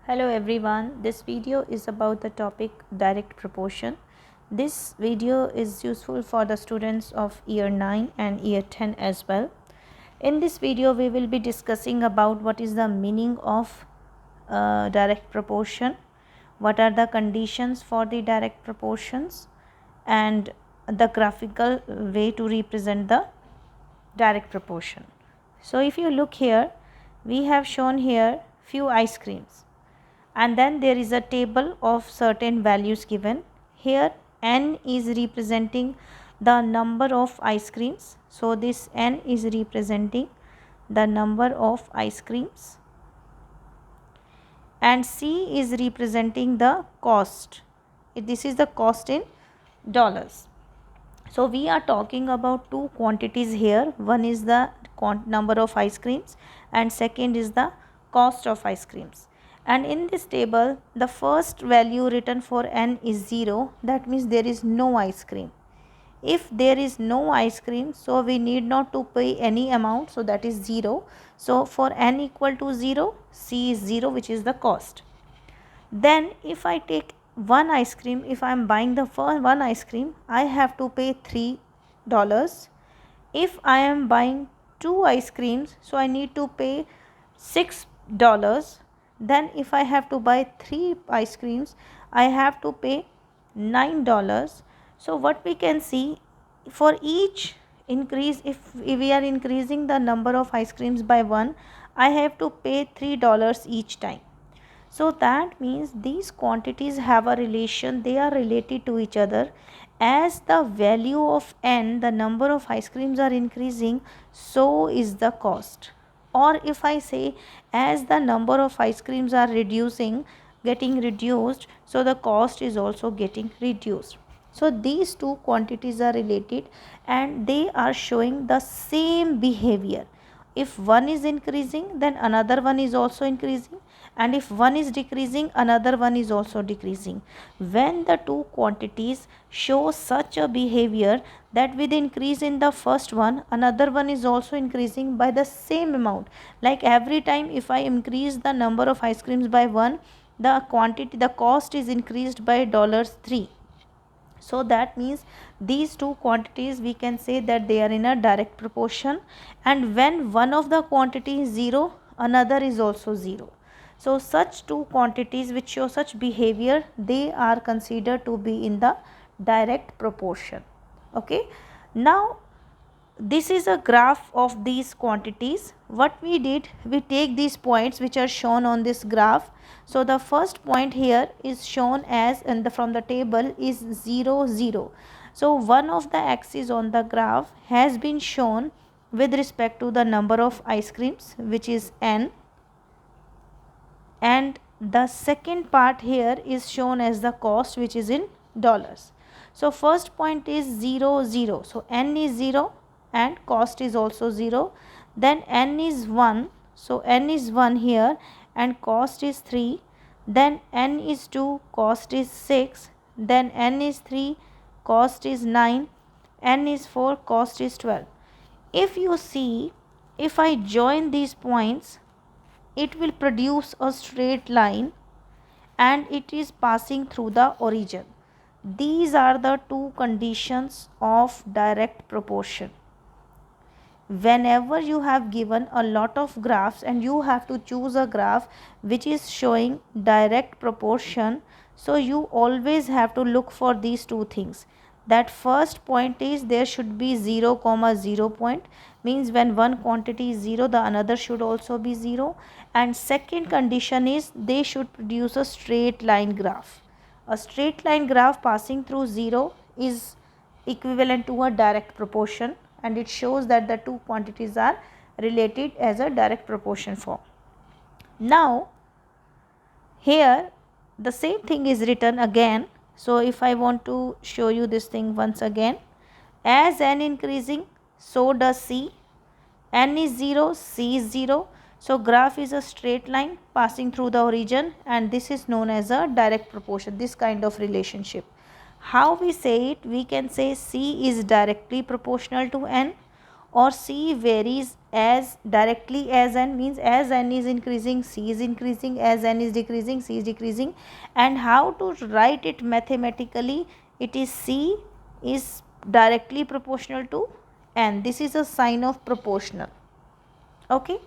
Hello everyone, this video is about the topic direct proportion. This video is useful for the students of year 9 and year 10 as well. In this video we will be discussing about what is the meaning of direct proportion, what are the conditions for the direct proportions, and the graphical way to represent the direct proportion. So if you look here, we have shown here few ice creams, and then there is a table of certain values given. Here n is representing the number of ice creams, so this n is representing the number of ice creams, and c is representing the cost. This is the cost in dollars. So we are talking about two quantities here. One is the number of ice creams and second is the cost of ice creams. And in this table the first value written for n is 0, that means there is no ice cream. If there is no ice cream, so we need not to pay any amount, so that is 0. So for n equal to 0, c is 0, which is the cost. Then if I take one ice cream, if I am buying the first one ice cream, I have to pay $3. If I am buying two ice creams, so I need to pay $6. Then if I have to buy three ice creams, I have to pay $9. So what we can see, for each increase, if we are increasing the number of ice creams by 1, I have to pay $3 each time. So that means these quantities have a relation, they are related to each other. As the value of n, the number of ice creams are increasing, so is the cost. Or if I say, as the number of ice creams are getting reduced, so the cost is also getting reduced. So these two quantities are related and they are showing the same behavior. If one is increasing, then another one is also increasing, and if one is decreasing, another one is also decreasing. When the two quantities show such a behavior that with increase in the first one, another one is also increasing by the same amount, like every time if I increase the number of ice creams by 1, the cost is increased by $3. So that means these two quantities, we can say that they are in a direct proportion, and when one of the quantity is 0, another is also 0. So such two quantities which show such behavior, they are considered to be in the direct proportion. Okay, now this is a graph of these quantities. What we did, we take these points which are shown on this graph. So the first point here is shown as, and from the table, is 0 0. So one of the axes on the graph has been shown with respect to the number of ice creams, which is n, and the second part here is shown as the cost, which is in dollars. So first point is 0 0. So n is 0 and cost is also 0. Then n is 1. So n is 1 here and cost is 3. Then n is 2, cost is 6. Then n is 3, cost is 9. N is 4, cost is 12. If you see, if I join these points, it will produce a straight line and it is passing through the origin. These are the two conditions of direct proportion. Whenever you have given a lot of graphs and you have to choose a graph which is showing direct proportion, so you always have to look for these two things. That first point is there should be 0 comma 0 point, means when one quantity is 0, the another should also be 0. And second condition is they should produce a straight line graph. A straight line graph passing through 0 is equivalent to a direct proportion, and it shows that the two quantities are related as a direct proportion form. Now here the same thing is written again. So if I want to show you this thing once again, as n increasing, so does c. N is 0, c is 0. So graph is a straight line passing through the origin, and this is known as a direct proportion, this kind of relationship. How we say it? We can say c is directly proportional to n, or C varies as directly as n, means as n is increasing C is increasing, as n is decreasing C is decreasing. And how to write it mathematically? It is C is directly proportional to n. This is a sign of proportional. Okay.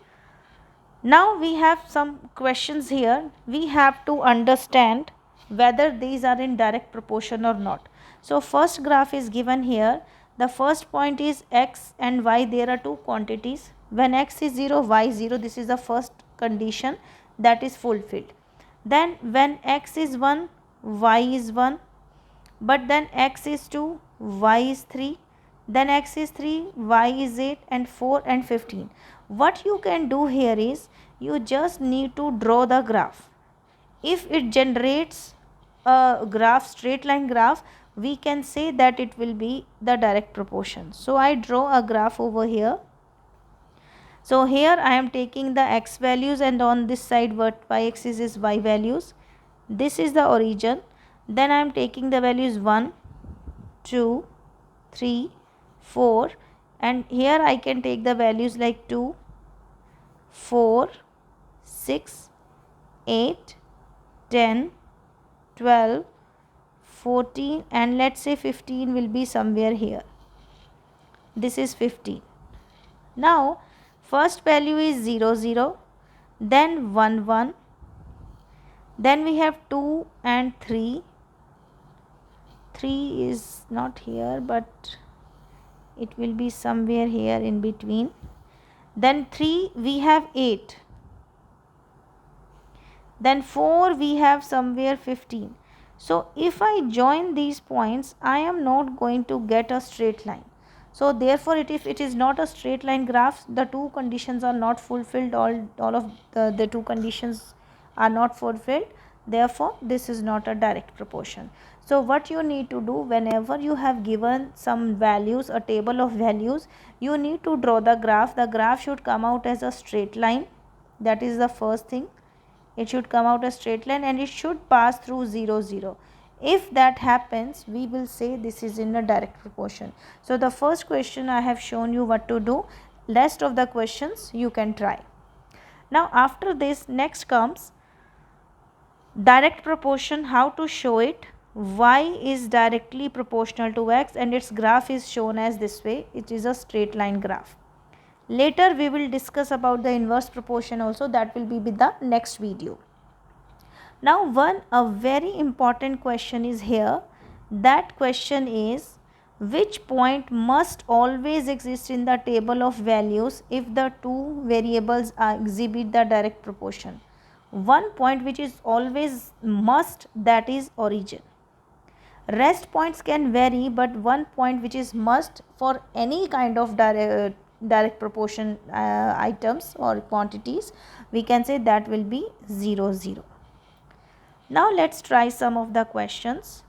Now we have some questions here. We have to understand whether these are in direct proportion or not. So first graph is given here. The first point is x and y. There are two quantities. When x is 0, y is 0. This is the first condition that is fulfilled. Then when x is 1, y is 1. But then x is 2, y is 3. Then x is 3, y is 8 and 4 and 15. What you can do here is you just need to draw the graph. If it generates a graph, straight line graph, we can say that it will be the direct proportion. So I draw a graph over here. So here I am taking the x values, and on this side what y axis is y values. This is the origin. Then I am taking the values 1, 2, 3, 4, and here I can take the values like 2, 4, 6, 8, 10, 12, 14, and let's say 15 will be somewhere here. This is 15. Now first value is 0, 0, then 1, 1, then we have 2 and 3. 3 is not here, but it will be somewhere here in between. Then 3 we have 8. Then 4 we have somewhere 15. So if I join these points, I am not going to get a straight line. So therefore if it is not a straight line graph, the two conditions are not fulfilled. All of the two conditions are not fulfilled. Therefore this is not a direct proportion. So what you need to do, whenever you have given some values, a table of values, you need to draw the graph. The graph should come out as a straight line. That is the first thing. It should come out a straight line and it should pass through 0, 0. If that happens, we will say this is in a direct proportion. So the first question I have shown you what to do. Rest of the questions you can try. Now after this, next comes direct proportion. How to show it? Y is directly proportional to x and its graph is shown as this way. It is a straight line graph. Later we will discuss about the inverse proportion also. That will be with the next video. Now a very important question is here. That question is, which point must always exist in the table of values if the two variables exhibit the direct proportion? One point which is always must, that is origin. Rest points can vary, but one point which is must for any kind of direct proportion items or quantities, we can say that will be 0, 0. Now let's try some of the questions.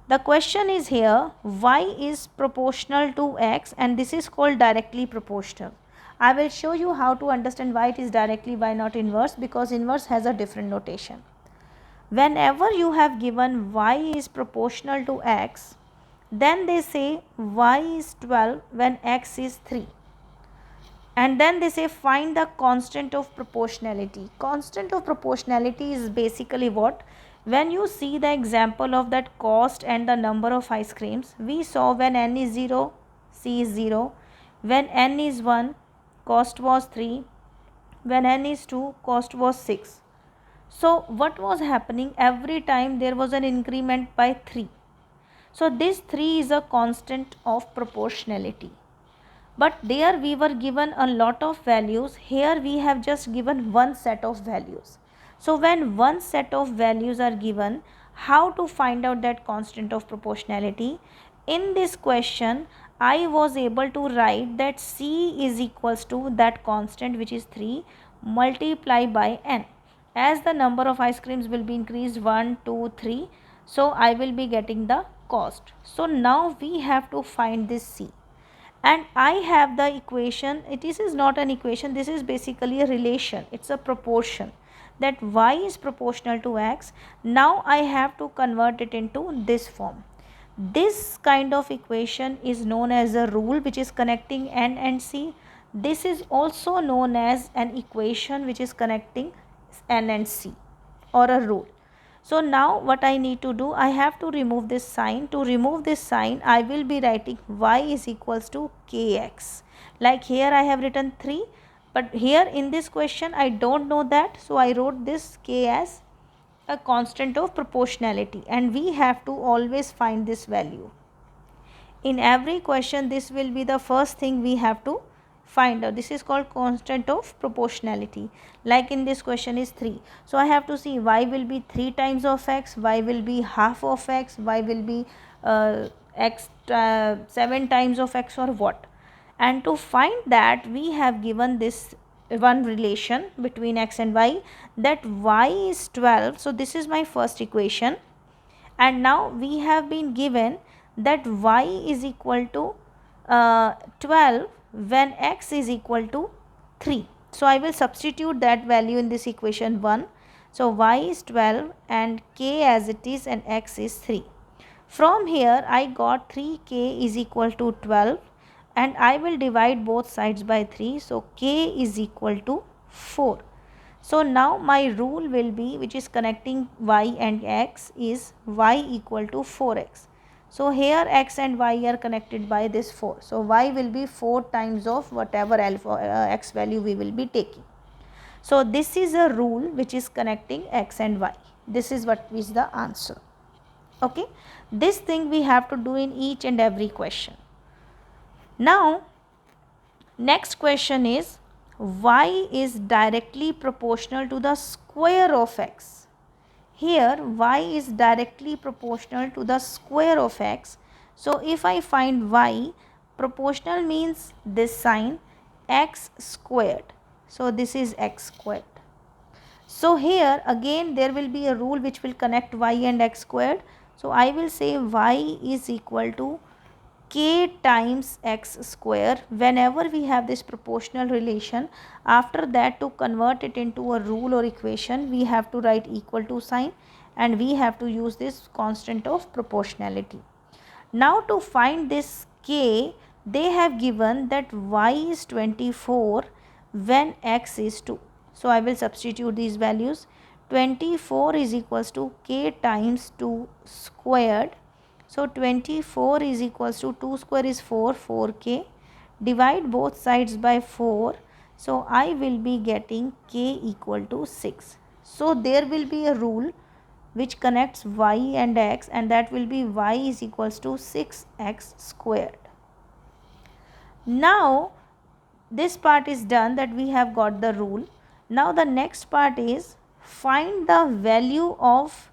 The question is here, y is proportional to x and this is called directly proportional. I will show you how to understand why it is directly, why not inverse, because inverse has a different notation. Whenever you have given y is proportional to x, then they say y is 12 when x is 3. And then they say find the constant of proportionality. Constant of proportionality is basically what? When you see the example of that cost and the number of ice creams, we saw when n is 0, c is 0. When n is 1, cost was 3. When n is 2, cost was 6. So what was happening? Every time there was an increment by 3. So this 3 is a constant of proportionality. But there we were given a lot of values. Here we have just given one set of values. So when one set of values are given, how to find out that constant of proportionality? In this question, I was able to write that C is equals to that constant which is 3 multiply by n. As the number of ice creams will be increased 1, 2, 3, so I will be getting the cost. So now we have to find this C. And I have the equation. This is not an equation, this is basically a relation. It's a proportion that y is proportional to x. Now I have to convert it into this form. This kind of equation is known as a rule which is connecting n and c. This is also known as an equation which is connecting n and c, or a rule. So now what I need to do, I have to remove this sign. To remove this sign, I will be writing y is equals to kx. Like here I have written 3, but here in this question I don't know that, so I wrote this k as a constant of proportionality, and we have to always find this value. In every question this will be the first thing we have to find out. This is called constant of proportionality. Like in this question is 3, so I have to see y will be 3 times of x, y will be half of x, y will be x 7 times of x, or what. And to find that, we have given this one relation between x and y, that y is 12. So this is my first equation, and now we have been given that y is equal to 12 when x is equal to 3. So I will substitute that value in this equation 1. So y is 12 and k as it is, and x is 3. From here I got 3k is equal to 12, and I will divide both sides by 3. So k is equal to 4. So now my rule will be, which is connecting y and x, is y equal to 4x. So here x and y are connected by this 4. So y will be 4 times of whatever x value we will be taking. So this is a rule which is connecting x and y. This is what is the answer. Okay. This thing we have to do in each and every question. Now next question is, y is directly proportional to the square of x. Here y is directly proportional to the square of x. So if I find y, proportional means this sign, x squared. So this is x squared. So here again there will be a rule which will connect y and x squared. So I will say y is equal to k times x square. Whenever we have this proportional relation, after that, to convert it into a rule or equation, we have to write equal to sign, and we have to use this constant of proportionality. Now to find this k, they have given that y is 24 when x is 2. So I will substitute these values. 24 is equals to k times 2 squared. So 24 is equals to 2 square is 4, 4k. Divide both sides by 4. So I will be getting k equal to 6. So there will be a rule which connects y and x, and that will be y is equals to 6x squared. Now this part is done, that we have got the rule. Now the next part is, find the value of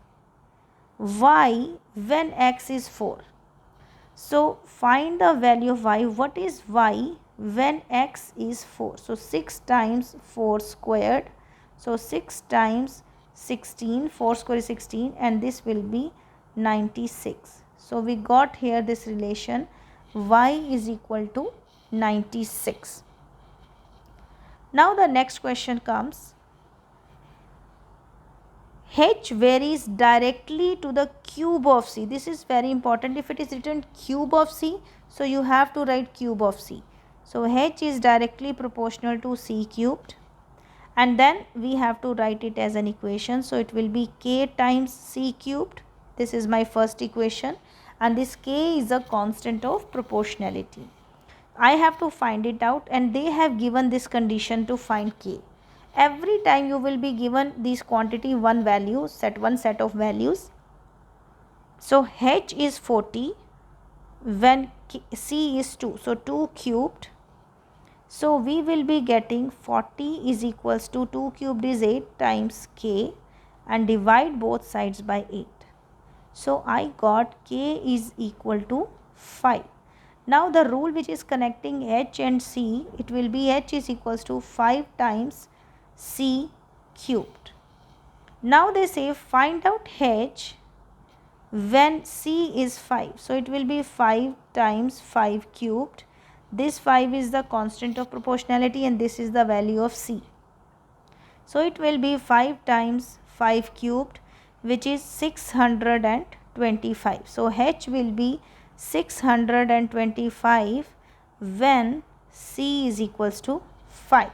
y when x is 4. So find the value of y. What is y when x is 4? So 6 times 4 squared. So 6 times 16, 4 square is 16, and this will be 96. So we got here this relation, y is equal to 96. Now the next question comes, h varies directly to the cube of c. This is very important. If it is written cube of c, so you have to write cube of c. So h is directly proportional to c cubed, and then we have to write it as an equation. So it will be k times c cubed. This is my first equation, and this k is a constant of proportionality. I have to find it out, and they have given this condition to find k. Every time you will be given these quantity one value, one set of values. So h is 40 when c is 2. So 2 cubed. So we will be getting 40 is equals to 2 cubed is 8 times k, and divide both sides by 8. So I got k is equal to 5. Now the rule which is connecting h and c, it will be h is equals to 5 times c cubed. Now they say find out h when c is 5. So it will be 5 times 5 cubed. This 5 is the constant of proportionality, and this is the value of c. So it will be 5 times 5 cubed, which is 612. 625. So H will be 625 when C is equals to 5.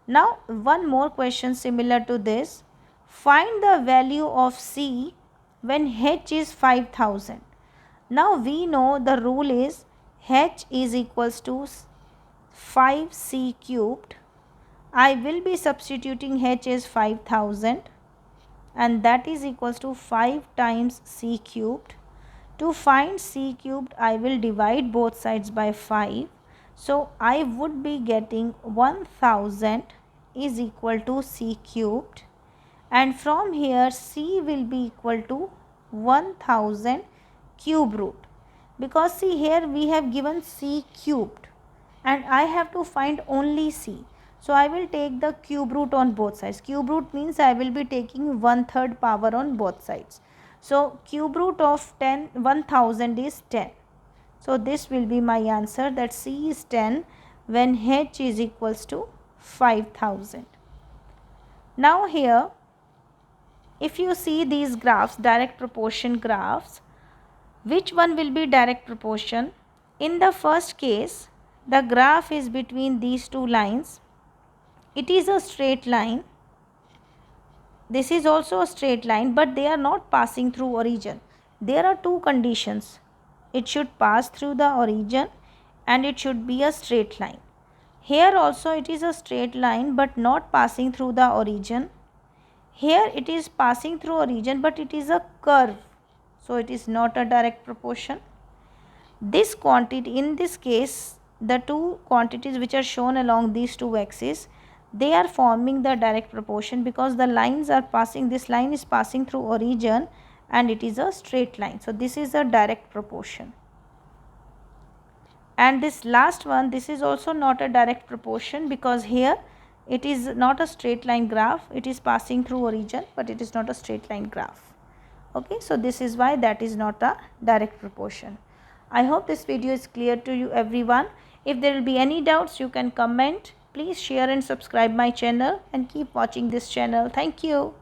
Now one more question similar to this. Find the value of C when H is 5000. Now we know the rule is H is equals to 5C cubed. I will be substituting H as 5000 and that is equals to 5 times C cubed. To find C cubed, I will divide both sides by 5. So I would be getting 1000 is equal to C cubed, and from here C will be equal to 1000 cube root, because see here we have given C cubed and I have to find only C. So I will take the cube root on both sides. Cube root means I will be taking 1/3 power on both sides. So cube root of 1000 is 10. So this will be my answer, that C is 10 when H is equals to 5000. Now here if you see these graphs, direct proportion graphs, which one will be direct proportion? In the first case, the graph is between these two lines. It is a straight line. This is also a straight line, but they are not passing through origin. There are two conditions. It should pass through the origin and it should be a straight line. Here also it is a straight line but not passing through the origin. Here it is passing through origin but it is a curve. So it is not a direct proportion. This quantity, in this case, the two quantities which are shown along these two axes, they are forming the direct proportion because the lines are passing, this line is passing through origin and it is a straight line. So this is a direct proportion. And this last one, this is also not a direct proportion because here it is not a straight line graph, it is passing through origin but it is not a straight line graph. Okay, so this is why that is not a direct proportion. I hope this video is clear to you everyone. If there will be any doubts, you can comment. Please share and subscribe my channel and keep watching this channel. Thank you.